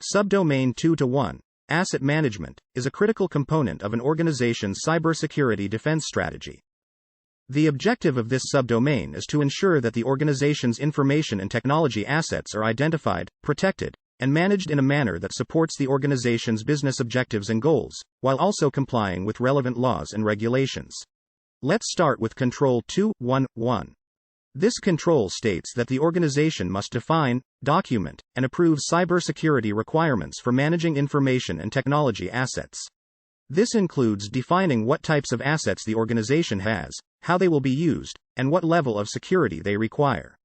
Subdomain 2-1, Asset Management, is a critical component of an organization's cybersecurity defense strategy. The objective of this subdomain is to ensure that the organization's information and technology assets are identified, protected, and managed in a manner that supports the organization's business objectives and goals, while also complying with relevant laws and regulations. Let's start with Control 2.1.1. This control states that the organization must define, document, and approve cybersecurity requirements for managing information and technology assets. This includes defining what types of assets the organization has, how they will be used, and what level of security they require.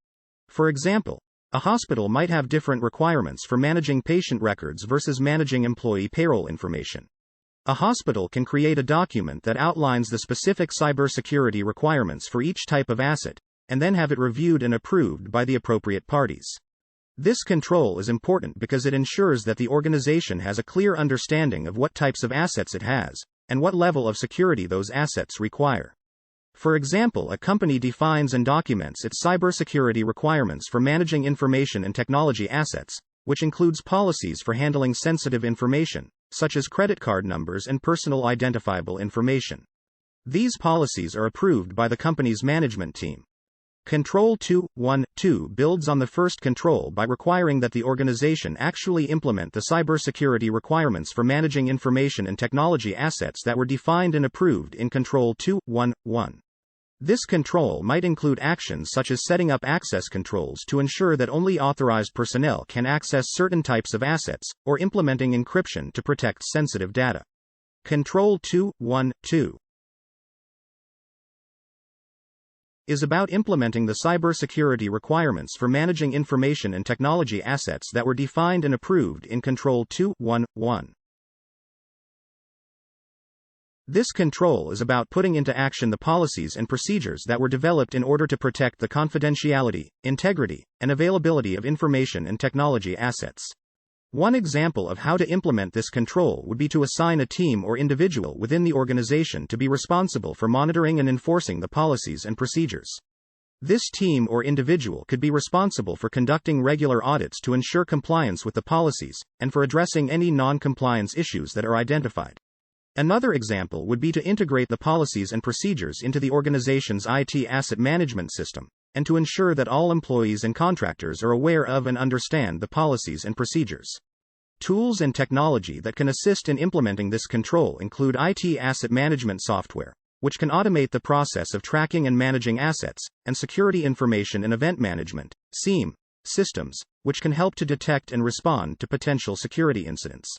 For example, a hospital might have different requirements for managing patient records versus managing employee payroll information. A hospital can create a document that outlines the specific cybersecurity requirements for each type of asset, and then have it reviewed and approved by the appropriate parties. This control is important because it ensures that the organization has a clear understanding of what types of assets it has, and what level of security those assets require. For example, a company defines and documents its cybersecurity requirements for managing information and technology assets, which includes policies for handling sensitive information, such as credit card numbers and personal identifiable information. These policies are approved by the company's management team. Control 2.1.2 builds on the first control by requiring that the organization actually implement the cybersecurity requirements for managing information and technology assets that were defined and approved in Control 2.1.1. This control might include actions such as setting up access controls to ensure that only authorized personnel can access certain types of assets, or implementing encryption to protect sensitive data. Control 2.1.2 is about implementing the cybersecurity requirements for managing information and technology assets that were defined and approved in Control 2.1.1. This control is about putting into action the policies and procedures that were developed in order to protect the confidentiality, integrity, and availability of information and technology assets. One example of how to implement this control would be to assign a team or individual within the organization to be responsible for monitoring and enforcing the policies and procedures. This team or individual could be responsible for conducting regular audits to ensure compliance with the policies, and for addressing any non-compliance issues that are identified. Another example would be to integrate the policies and procedures into the organization's IT asset management system, and to ensure that all employees and contractors are aware of and understand the policies and procedures. Tools and technology that can assist in implementing this control include IT asset management software, which can automate the process of tracking and managing assets, and security information and event management (SIEM) systems, which can help to detect and respond to potential security incidents.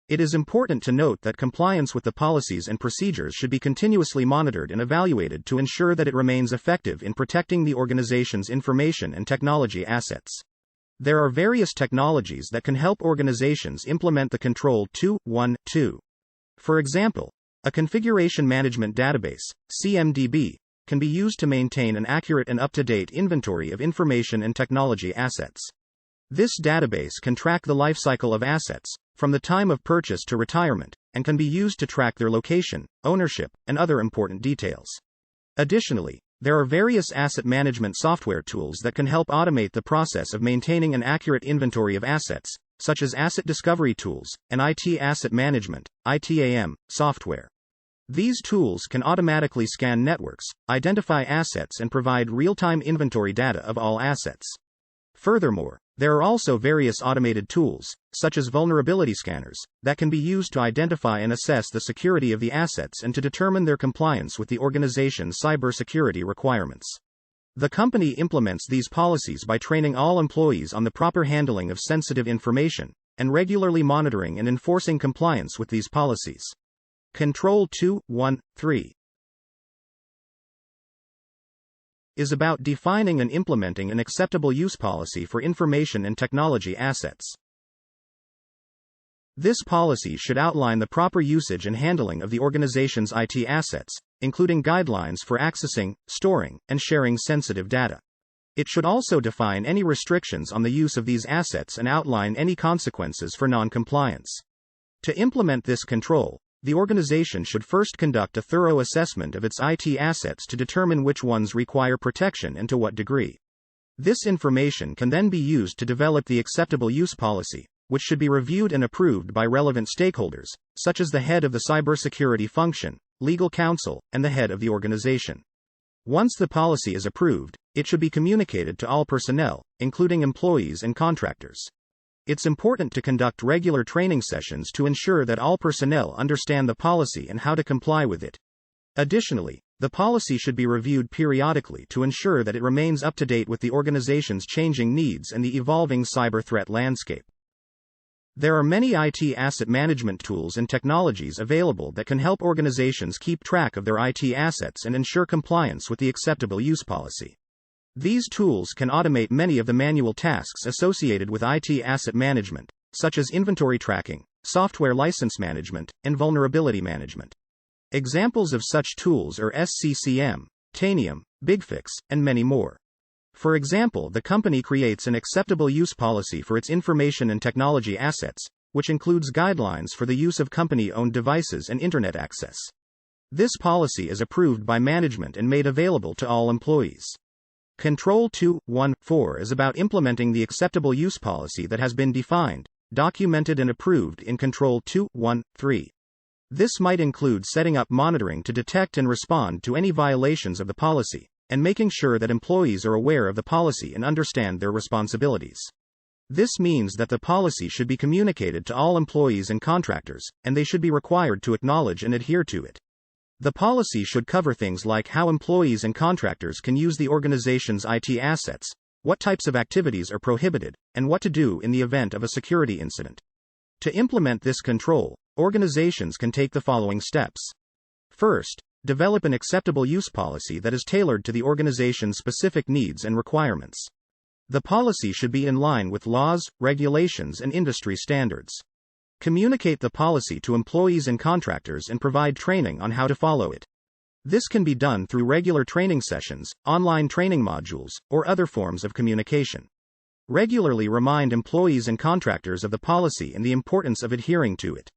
It is important to note that compliance with the policies and procedures should be continuously monitored and evaluated to ensure that it remains effective in protecting the organization's information and technology assets. There are various technologies that can help organizations implement the Control 2.1.2. For example, a configuration management database, CMDB, can be used to maintain an accurate and up-to-date inventory of information and technology assets. This database can track the lifecycle of assets, from the time of purchase to retirement, and can be used to track their location, ownership, and other important details. Additionally, there are various asset management software tools that can help automate the process of maintaining an accurate inventory of assets, such as asset discovery tools, and IT asset management, ITAM, software. These tools can automatically scan networks, identify assets, and provide real-time inventory data of all assets. Furthermore, there are also various automated tools, such as vulnerability scanners, that can be used to identify and assess the security of the assets and to determine their compliance with the organization's cybersecurity requirements. The company implements these policies by training all employees on the proper handling of sensitive information, and regularly monitoring and enforcing compliance with these policies. Control 2.1.3 is about defining and implementing an acceptable use policy for information and technology assets. This policy should outline the proper usage and handling of the organization's IT assets, including guidelines for accessing, storing, and sharing sensitive data. It should also define any restrictions on the use of these assets and outline any consequences for non-compliance. To implement this control, the organization should first conduct a thorough assessment of its IT assets to determine which ones require protection and to what degree. This information can then be used to develop the acceptable use policy, which should be reviewed and approved by relevant stakeholders, such as the head of the cybersecurity function, legal counsel, and the head of the organization. Once the policy is approved, it should be communicated to all personnel, including employees and contractors. It's important to conduct regular training sessions to ensure that all personnel understand the policy and how to comply with it. Additionally, the policy should be reviewed periodically to ensure that it remains up to date with the organization's changing needs and the evolving cyber threat landscape. There are many IT asset management tools and technologies available that can help organizations keep track of their IT assets and ensure compliance with the acceptable use policy. These tools can automate many of the manual tasks associated with IT asset management, such as inventory tracking, software license management, and vulnerability management. Examples of such tools are SCCM, Tanium, BigFix, and many more. For example, the company creates an acceptable use policy for its information and technology assets, which includes guidelines for the use of company-owned devices and internet access. This policy is approved by management and made available to all employees. Control 2.1.4 is about implementing the acceptable use policy that has been defined, documented and approved in Control 2.1.3. This might include setting up monitoring to detect and respond to any violations of the policy, and making sure that employees are aware of the policy and understand their responsibilities. This means that the policy should be communicated to all employees and contractors, and they should be required to acknowledge and adhere to it. The policy should cover things like how employees and contractors can use the organization's IT assets, what types of activities are prohibited, and what to do in the event of a security incident. To implement this control, organizations can take the following steps. First, develop an acceptable use policy that is tailored to the organization's specific needs and requirements. The policy should be in line with laws, regulations, and industry standards. Communicate the policy to employees and contractors and provide training on how to follow it. This can be done through regular training sessions, online training modules, or other forms of communication. Regularly remind employees and contractors of the policy and the importance of adhering to it.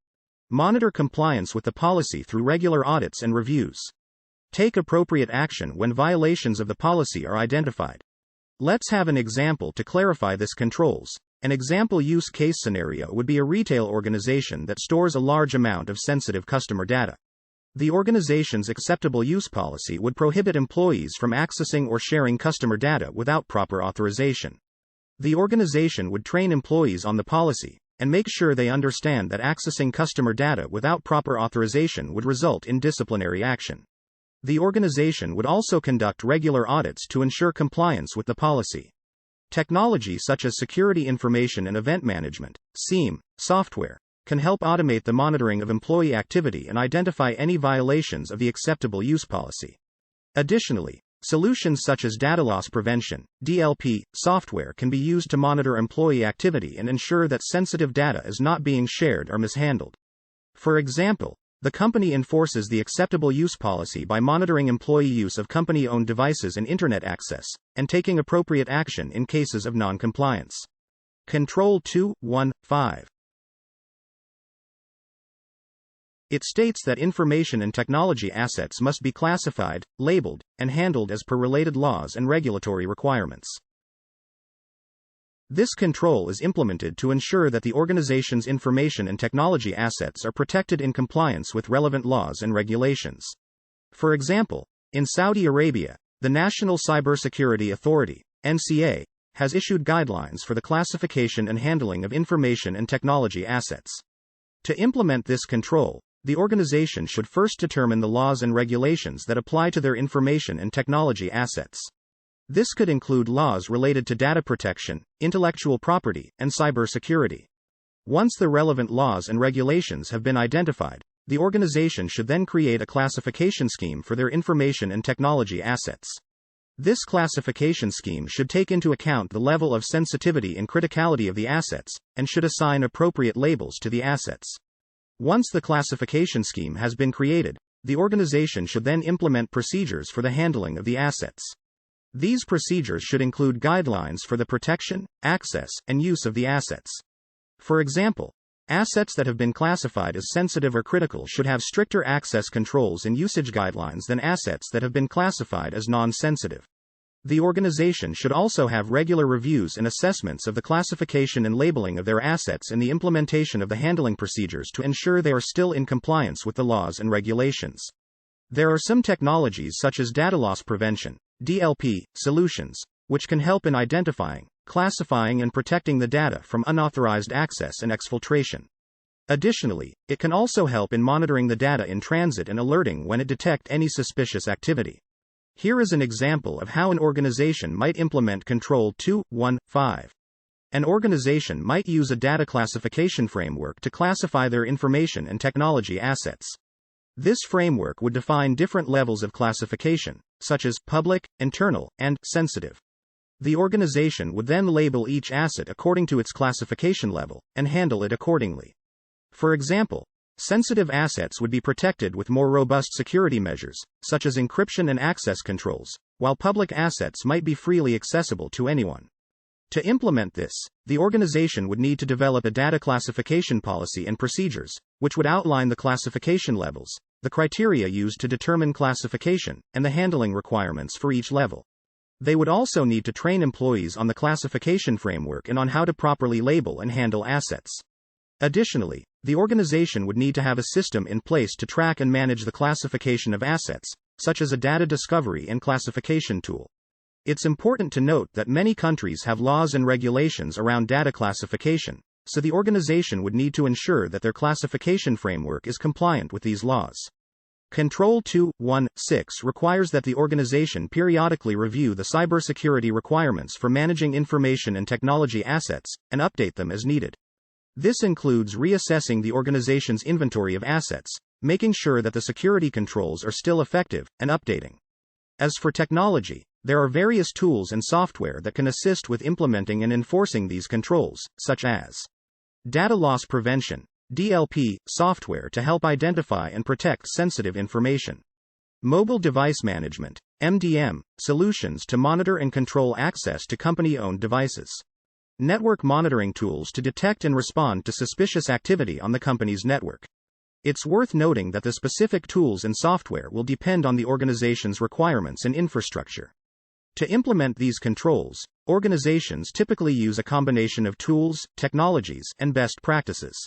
Monitor compliance with the policy through regular audits and reviews. Take appropriate action when violations of the policy are identified. Let's have an example to clarify this controls. An example use case scenario would be a retail organization that stores a large amount of sensitive customer data. The organization's acceptable use policy would prohibit employees from accessing or sharing customer data without proper authorization. The organization would train employees on the policy, and make sure they understand that accessing customer data without proper authorization would result in disciplinary action. The organization would also conduct regular audits to ensure compliance with the policy. Technology such as security information and event management, SIEM, software, can help automate the monitoring of employee activity and identify any violations of the acceptable use policy. Additionally, solutions such as data loss prevention, DLP, software can be used to monitor employee activity and ensure that sensitive data is not being shared or mishandled. For example, the company enforces the acceptable use policy by monitoring employee use of company-owned devices and internet access, and taking appropriate action in cases of non-compliance. Control 2.1.5. It states that information and technology assets must be classified, labeled, and handled as per related laws and regulatory requirements. This control is implemented to ensure that the organization's information and technology assets are protected in compliance with relevant laws and regulations. For example, in Saudi Arabia, the National Cybersecurity Authority, NCA, has issued guidelines for the classification and handling of information and technology assets. To implement this control, the organization should first determine the laws and regulations that apply to their information and technology assets. This could include laws related to data protection, intellectual property, and cybersecurity. Once the relevant laws and regulations have been identified, the organization should then create a classification scheme for their information and technology assets. This classification scheme should take into account the level of sensitivity and criticality of the assets, and should assign appropriate labels to the assets. Once the classification scheme has been created, the organization should then implement procedures for the handling of the assets. These procedures should include guidelines for the protection, access, and use of the assets. For example, assets that have been classified as sensitive or critical should have stricter access controls and usage guidelines than assets that have been classified as non-sensitive. The organization should also have regular reviews and assessments of the classification and labeling of their assets and the implementation of the handling procedures to ensure they are still in compliance with the laws and regulations. There are some technologies such as data loss prevention, DLP, solutions, which can help in identifying, classifying and protecting the data from unauthorized access and exfiltration. Additionally, it can also help in monitoring the data in transit and alerting when it detects any suspicious activity. Here is an example of how an organization might implement Control 2.1.5. An organization might use a data classification framework to classify their information and technology assets. This framework would define different levels of classification, such as public, internal, and sensitive. The organization would then label each asset according to its classification level and handle it accordingly. For example, sensitive assets would be protected with more robust security measures, such as encryption and access controls, while public assets might be freely accessible to anyone. To implement this, the organization would need to develop a data classification policy and procedures, which would outline the classification levels, the criteria used to determine classification, and the handling requirements for each level. They would also need to train employees on the classification framework and on how to properly label and handle assets. Additionally, the organization would need to have a system in place to track and manage the classification of assets, such as a data discovery and classification tool. It's important to note that many countries have laws and regulations around data classification, so the organization would need to ensure that their classification framework is compliant with these laws. Control 2.1.6 requires that the organization periodically review the cybersecurity requirements for managing information and technology assets, and update them as needed. This includes reassessing the organization's inventory of assets, making sure that the security controls are still effective, and updating. As for technology, there are various tools and software that can assist with implementing and enforcing these controls, such as data loss prevention, DLP, software to help identify and protect sensitive information, mobile device management, MDM, solutions to monitor and control access to company-owned devices, network monitoring tools to detect and respond to suspicious activity on the company's network. It's worth noting that the specific tools and software will depend on the organization's requirements and infrastructure. To implement these controls, organizations typically use a combination of tools, technologies, and best practices.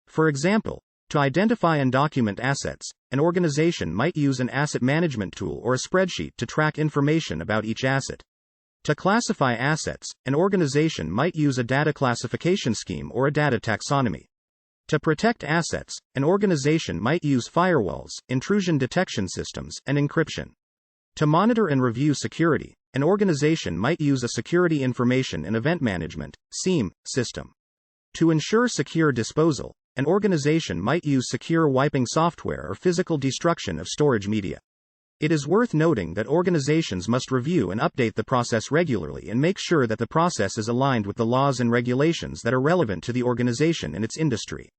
For example, to identify and document assets, an organization might use an asset management tool or a spreadsheet to track information about each asset. To classify assets, an organization might use a data classification scheme or a data taxonomy. To protect assets, an organization might use firewalls, intrusion detection systems, and encryption. To monitor and review security, an organization might use a security information and event management (SIEM) system. To ensure secure disposal, an organization might use secure wiping software or physical destruction of storage media. It is worth noting that organizations must review and update the process regularly and make sure that the process is aligned with the laws and regulations that are relevant to the organization and its industry.